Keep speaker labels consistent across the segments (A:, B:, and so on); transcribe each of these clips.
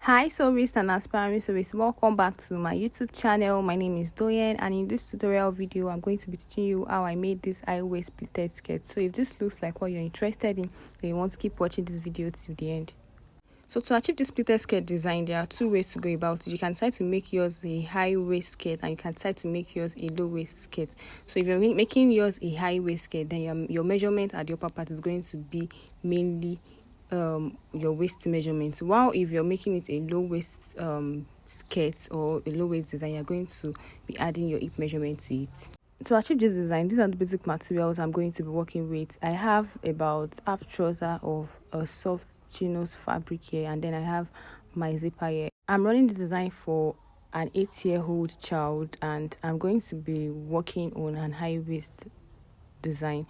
A: Hi sewers and aspiring sewers, welcome back to my YouTube channel. My name is Doyen, and in this tutorial video I'm going to be teaching you how I made this high waist pleated skirt. So if this looks like what you're interested in, then you want to keep watching this video till the end. So to achieve this pleated skirt design, there are two ways to go about it. You can try to make yours a high waist skirt, and you can try to make yours a low waist skirt. So if you're making yours a high waist skirt, then your measurement at the upper part is going to be mainly your waist measurement, while if you're making it a low waist skirt or a low waist design, you're going to be adding your hip measurement to it. To achieve this design, these are the basic materials I'm going to be working with. I have about half trouser of a soft chinos fabric here, and then I have my zipper here. I'm running the design for an 8-year-old child, and I'm going to be working on an high waist design.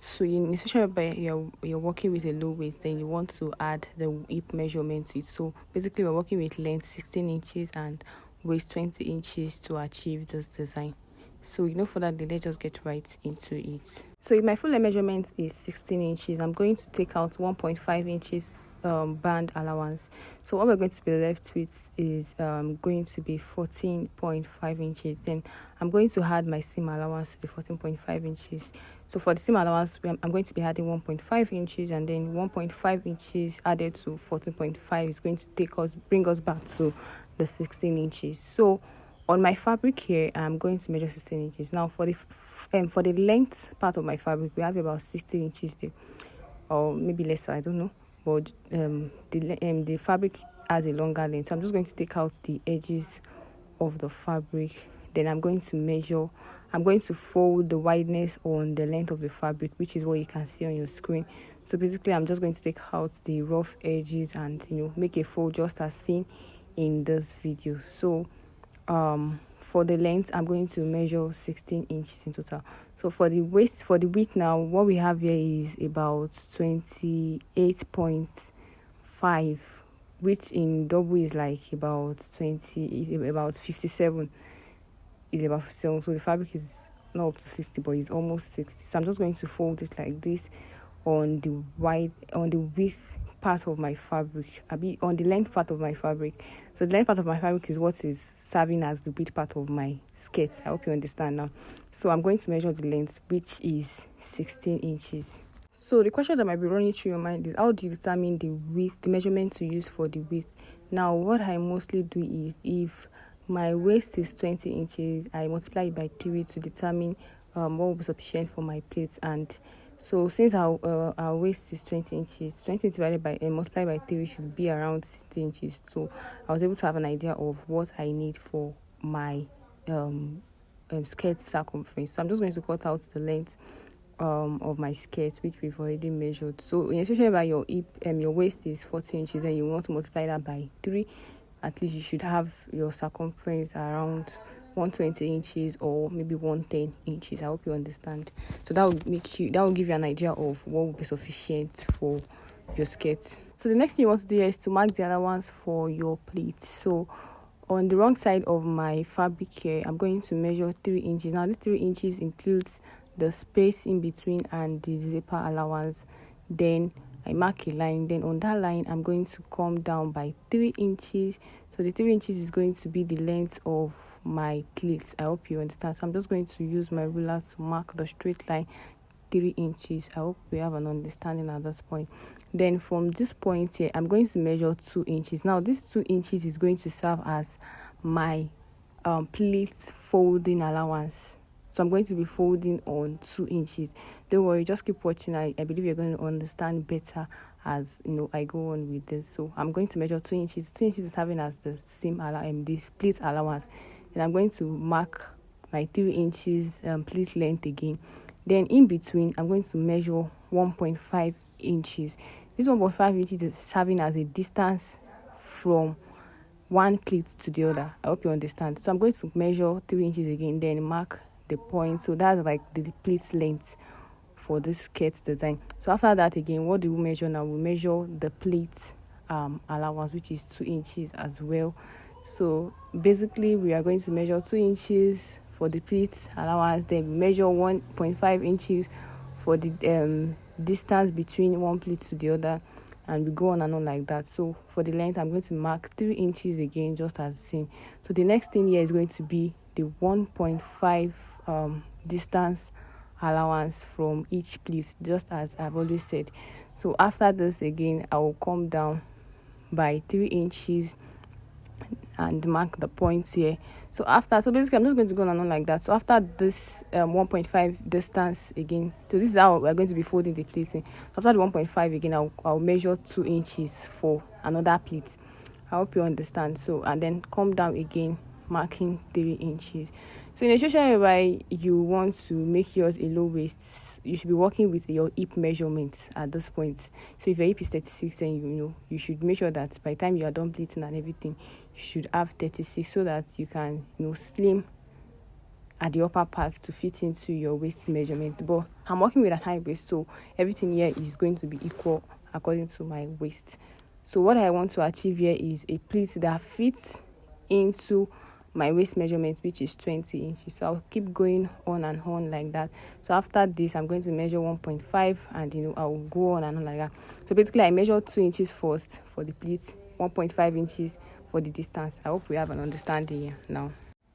A: So in especially where you're working with a low waist, then you want to add the hip measurement to it. So basically we're working with length 16 inches and waist 20 inches to achieve this design. So for that, let's just get right into it. So if my full measurement is 16 inches, I'm going to take out 1.5 inches band allowance. So what we're going to be left with is going to be 14.5 inches. Then I'm going to add my seam allowance to the 14.5 inches. So for the seam allowance, I'm going to be adding 1.5 inches, and then 1.5 inches added to 14.5 is going to bring us back to the 16 inches. So on my fabric here, I'm going to measure 16 inches. Now for the length part of my fabric, we have about 16 inches there, or maybe lesser, I don't know. But the fabric has a longer length, so I'm just going to take out the edges of the fabric. Then I'm going to fold the wideness on the length of the fabric, which is what you can see on your screen. So basically I'm just going to take out the rough edges and make a fold just as seen in this video. So for the length, I'm going to measure 16 inches in total. So for the width now, what we have here is about 28.5, which in double is like about 57. Is about 57. So the fabric is not up to 60, but it's almost 60. So I'm just going to fold it like this on the width part of my fabric, on the length part of my fabric. So the length part of my fabric is what is serving as the width part of my skirt. I hope you understand now. So I'm going to measure the length, which is 16 inches. So the question that might be running through your mind is, how do you determine the width, the measurement to use for the width? Now what I mostly do is, if my waist is 20 inches, I multiply it by 3 to determine what will be sufficient for my plates. And so since our waist is 20 inches, 20 divided by multiplied by 3 should be around 60 inches. So I was able to have an idea of what I need for my skirt circumference. So I'm just going to cut out the length of my skirt, which we've already measured. So in especially by your hip, your waist is 40 inches, then you want to multiply that by 3. At least you should have your circumference around 120 inches or maybe 110 inches. I hope you understand. So that will give you an idea of what will be sufficient for your skirt. So the next thing you want to do is to mark the allowance for your pleat. So on the wrong side of my fabric here, I'm going to measure 3 inches. Now this 3 inches includes the space in between and the zipper allowance. Then I mark a line, then on that line I'm going to come down by 3 inches. So the 3 inches is going to be the length of my pleats. I hope you understand. So I'm just going to use my ruler to mark the straight line, 3 inches. I hope we have an understanding at this point. Then from this point here, I'm going to measure 2 inches. Now this 2 inches is going to serve as my pleats folding allowance. So I'm going to be folding on 2 inches. Don't worry, just keep watching. I believe you're going to understand better as I go on with this. So I'm going to measure 2 inches. 2 inches is having as the seam this pleat allowance. And I'm going to mark my 3 inches pleat length again. Then in between, I'm going to measure 1.5 inches. This 1.5 inches is serving as a distance from one pleat to the other. I hope you understand. So I'm going to measure 3 inches again, then mark the point. So that's like the pleat length for this skirt design. So after that, again, what do we measure now? We measure the pleat allowance, which is 2 inches as well. So basically we are going to measure 2 inches for the pleat allowance, then we measure 1.5 inches for the distance between one pleat to the other, and we go on and on like that. So for the length, I'm going to mark 3 inches again, just as seen. So the next thing here is going to be the 1.5 distance allowance from each pleat, just as I've always said. So after this again, I will come down by 3 inches and mark the points here. So basically I'm just going to go on and on like that. So after this 1.5 distance again, so this is how we're going to be folding the pleating. So after the 1.5 again, I'll measure 2 inches for another pleat. I hope you understand. So, and then come down again, marking 3 inches. So in a situation whereby you want to make yours a low waist, you should be working with your hip measurements at this point. So if your hip is 36, then you should make sure that by the time you are done pleating and everything, you should have 36, so that you can slim at the upper part to fit into your waist measurements. But I'm working with a high waist, so everything here is going to be equal according to my waist. So what I want to achieve here is a pleat that fits into my waist measurement, which is 20 inches. So I'll keep going on and on like that. So after this, I'm going to measure 1.5, and I'll go on and on like that. So basically I measure 2 inches first for the pleat, 1.5 inches for the distance. I hope we have an understanding here now.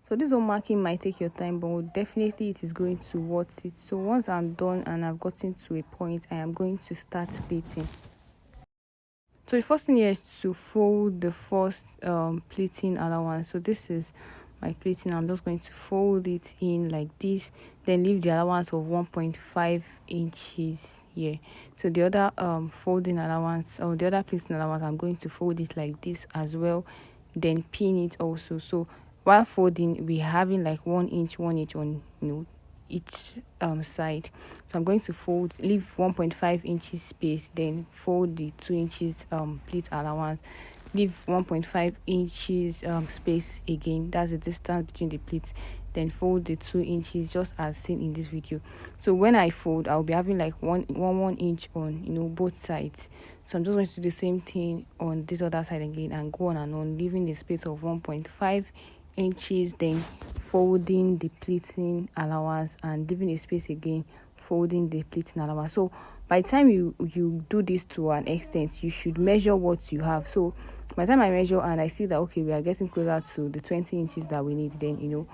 A: So this whole marking might take your time, but definitely it is going to worth it. So once I'm done and I've gotten to a point, I am going to start pleating. So the first thing here is to fold the first pleating allowance. So this is my pleating. I'm just going to fold it in like this, then leave the allowance of 1.5 inches here. So the other folding allowance, or the other pleating allowance, I'm going to fold it like this as well, then pin it also. So while folding, we're having like 1 inch on each side. So I'm going to leave 1.5 inches space, then fold the 2 inches pleat allowance, leave 1.5 inches space again. That's the distance between the pleats. Then fold the 2 inches, just as seen in this video. So when I fold, I'll be having like one inch on both sides. So I'm just going to do the same thing on this other side again, and go on and on, leaving the space of 1.5 inches, then folding the pleating allowance and leaving a space again, folding the pleating allowance. So by the time you do this to an extent, you should measure what you have. So by the time I measure and I see that okay, we are getting closer to the 20 inches that we need, then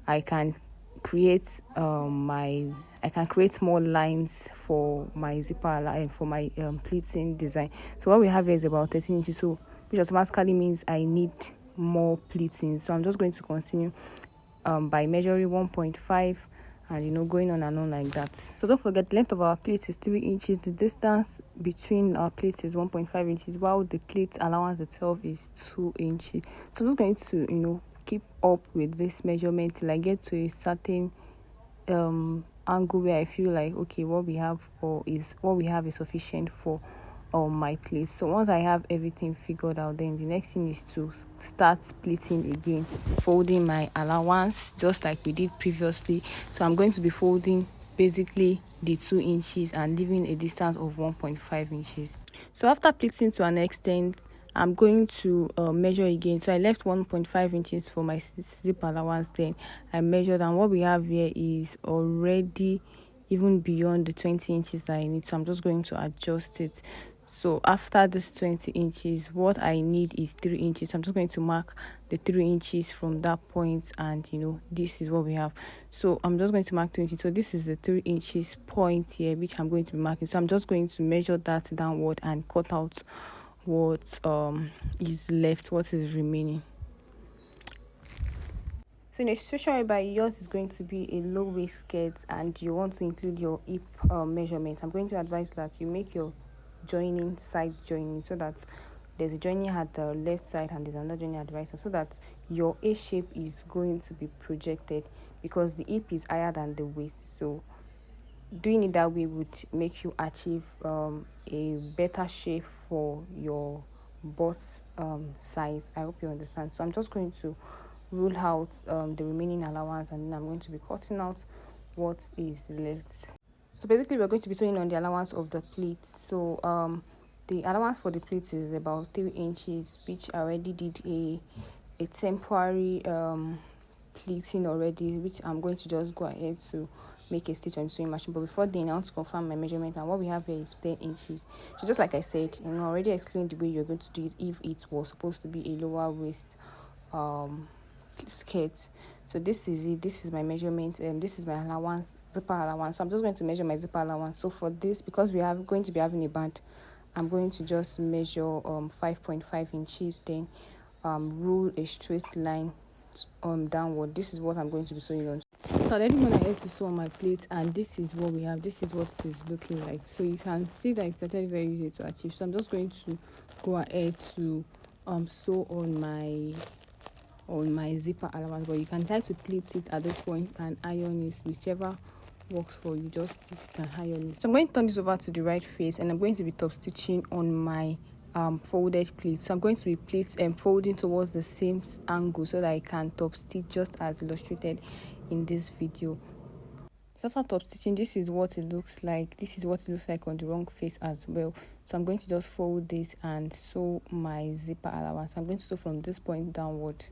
A: I can create more lines for my zipper and for my pleating design. So what we have here is about 13 inches, so which automatically means I need more pleating. So I'm just going to continue by measuring 1.5 and going on and on like that. So don't forget, the length of our plate is 3 inches. The distance between our plates is 1.5 inches, while the plate allowance itself is 2 inches. So I'm just going to keep up with this measurement till I get to a certain angle where I feel like okay, what we have is sufficient for my plate. So once I have everything figured out, then the next thing is to start pleating again, folding my allowance just like we did previously. So I'm going to be folding basically the 2 inches and leaving a distance of 1.5 inches. So after pleating to an extent, I'm going to measure again. So I left 1.5 inches for my zip allowance, then I measured, and what we have here is already even beyond the 20 inches that I need. So I'm just going to adjust it. So after this 20 inches, what I need is 3 inches. So I'm just going to mark the 3 inches from that point, and this is what we have. So I'm just going to mark 20. So this is the 3 inches point here, which I'm going to be marking. So I'm just going to measure that downward and cut out what is left, what is remaining. So in a situation whereby yours is going to be a low waist skirt and you want to include your hip measurement, I'm going to advise that you make your side joining, so that there's a joining at the left side and there's another joining at the right side, so that your A shape is going to be projected, because the hip is higher than the waist. So doing it that way would make you achieve a better shape for your butt size. I hope you understand. So I'm just going to rule out the remaining allowance, and then I'm going to be cutting out what is left. So basically we're going to be sewing on the allowance of the pleat. So the allowance for the pleat is about 3 inches, which I already did a temporary pleating already, which I'm going to just go ahead to make a stitch on the sewing machine. But before then, I want to confirm my measurement, and what we have here is 10 inches. So just like I said, I already explained the way you're going to do it if it was supposed to be a lower waist skirt. So this is it. This is my measurement. This is my allowance, zipper allowance. So I'm just going to measure my zipper allowance. So for this, because we are going to be having a band, I'm going to just measure 5.5 inches, then rule a straight line downward. This is what I'm going to be sewing on. So I already went ahead to sew on my plate, and this is what we have. This is what it is looking like. So you can see that it's actually very easy to achieve. So I'm just going to go ahead to sew on my zipper allowance, but you can try to pleat it at this point and iron it, whichever works for you. Just you can iron it. So I'm going to turn this over to the right face, and I'm going to be top stitching on my folded pleat. So I'm going to be folding towards the same angle so that I can top stitch just as illustrated in this video. So after top stitching, this is what it looks like. This is what it looks like on the wrong face as well. So I'm going to just fold this and sew my zipper allowance. I'm going to sew from this point downward.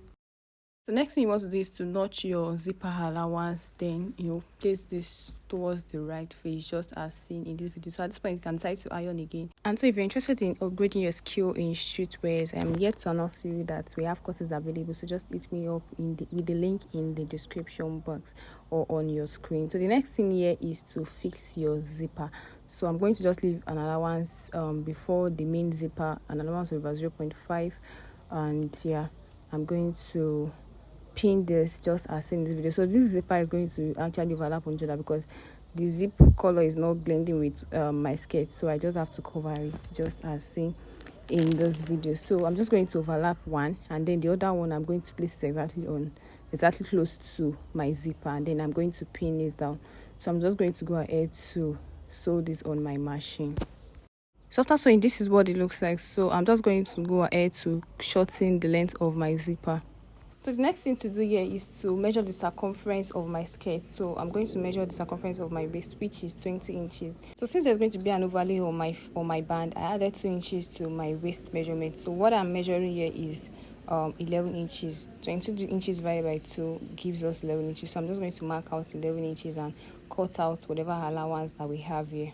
A: So next thing you want to do is to notch your zipper allowance, then place this towards the right face just as seen in this video. So at this point you can decide to iron again. And so if you're interested in upgrading your skill in streetwears, I'm yet to announce to you that we have courses available. So just hit me up with the link in the description box or on your screen. So the next thing here is to fix your zipper. So I'm going to just leave an allowance before the main zipper, an allowance of about 0.5, and yeah, I'm going to pin this just as seen in this video. So this zipper is going to actually overlap on each other because the zip color is not blending with my skirt, so I just have to cover it just as seen in this video. So I'm just going to overlap one, and then the other one I'm going to place it exactly close to my zipper, and then I'm going to pin this down. So I'm just going to go ahead to sew this on my machine. So after sewing, this is what it looks like. So I'm just going to go ahead to shorten the length of my zipper. So the next thing to do here is to measure the circumference of my skirt. So I'm going to measure the circumference of my waist, which is 20 inches. So since there's going to be an overlay on my band, I added 2 inches to my waist measurement. So what I'm measuring here is 11 inches. 22 inches divided by 2 gives us 11 inches. So I'm just going to mark out 11 inches and cut out whatever allowance that we have here.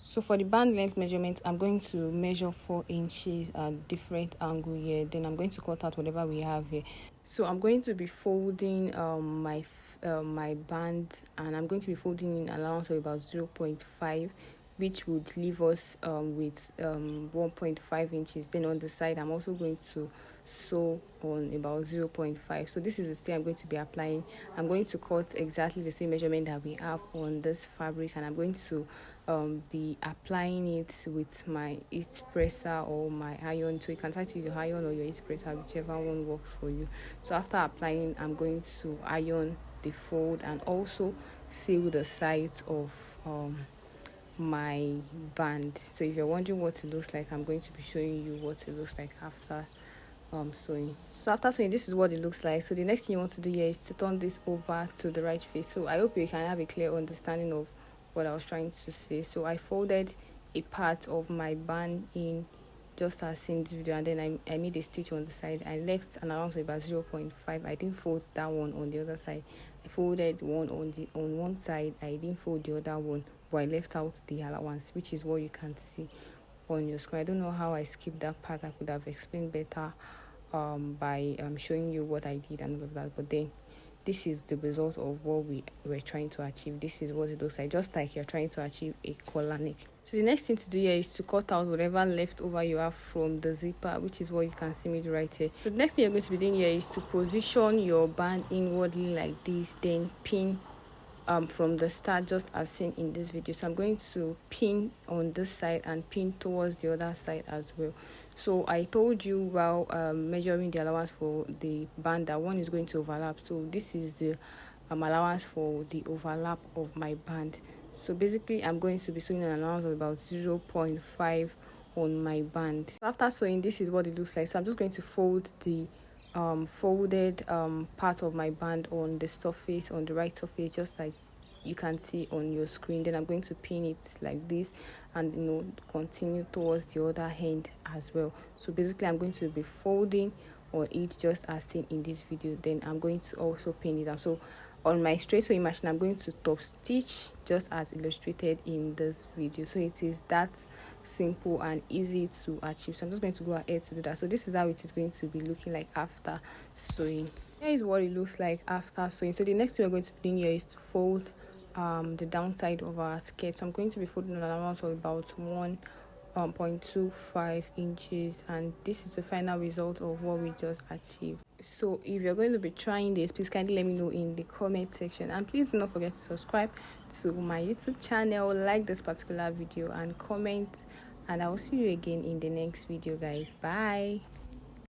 A: So for the band length measurement, I'm going to measure 4 inches at different angle here. Then I'm going to cut out whatever we have here. So I'm going to be folding my band, and I'm going to be folding in allowance of about 0.5, which would leave us with 1.5 inches. Then on the side, I'm also going to sew on about 0.5. So this is the stitch I'm going to be applying. I'm going to cut exactly the same measurement that we have on this fabric, and I'm going to be applying it with my heat presser or my iron. So you can try to use your iron or your heat presser, whichever one works for you. So after applying, I'm going to iron the fold and also seal the sides of my band. So if you're wondering what it looks like, I'm going to be showing you what it looks like after sewing. So after sewing, this is what it looks like. So the next thing you want to do here is to turn this over to the right face. So I hope you can have a clear understanding of what I was trying to say. So I folded a part of my band in just as seen in this video, and then I made a stitch on the side. I left an allowance of about 0.5. I didn't fold that one on the other side. I folded one on one side. I didn't fold the other one, but I left out the allowance, which is what you can see on your screen. I don't know how I skipped that part. I could have explained better by showing you what I did and all of that, but then this is the result of what we were trying to achieve. This is what it looks like, just like you're trying to achieve a collar neck. So the next thing to do here is to cut out whatever leftover you have from the zipper, which is what you can see me do right here. So the next thing you're going to be doing here is to position your band inwardly like this, then pin from the start just as seen in this video. So I'm going to pin on this side and pin towards the other side as well. So I told you while measuring the allowance for the band that one is going to overlap. So this is the allowance for the overlap of my band. So basically I'm going to be sewing an allowance of about 0.5 on my band. After sewing, this is what it looks like. So I'm just going to fold the folded part of my band on the surface, on the right surface, just like you can see on your screen. Then I'm going to pin it like this and continue towards the other end as well. So basically I'm going to be folding on it just as seen in this video. Then I'm going to also pin it down. So on my straight sewing machine, I'm going to top stitch just as illustrated in this video. So it is that simple and easy to achieve. So I'm just going to go ahead to do that. So this is how it is going to be looking like after sewing. Here is what it looks like after sewing. So the next thing we're going to be doing here is to fold the downside of our skirt. So I'm going to be folding an allowance of about 1.25 inches, and this is the final result of what we just achieved. So if you're going to be trying this, please kindly let me know in the comment section, and please do not forget to subscribe to my YouTube channel, like this particular video and comment, and I will see you again in the next video, guys. Bye.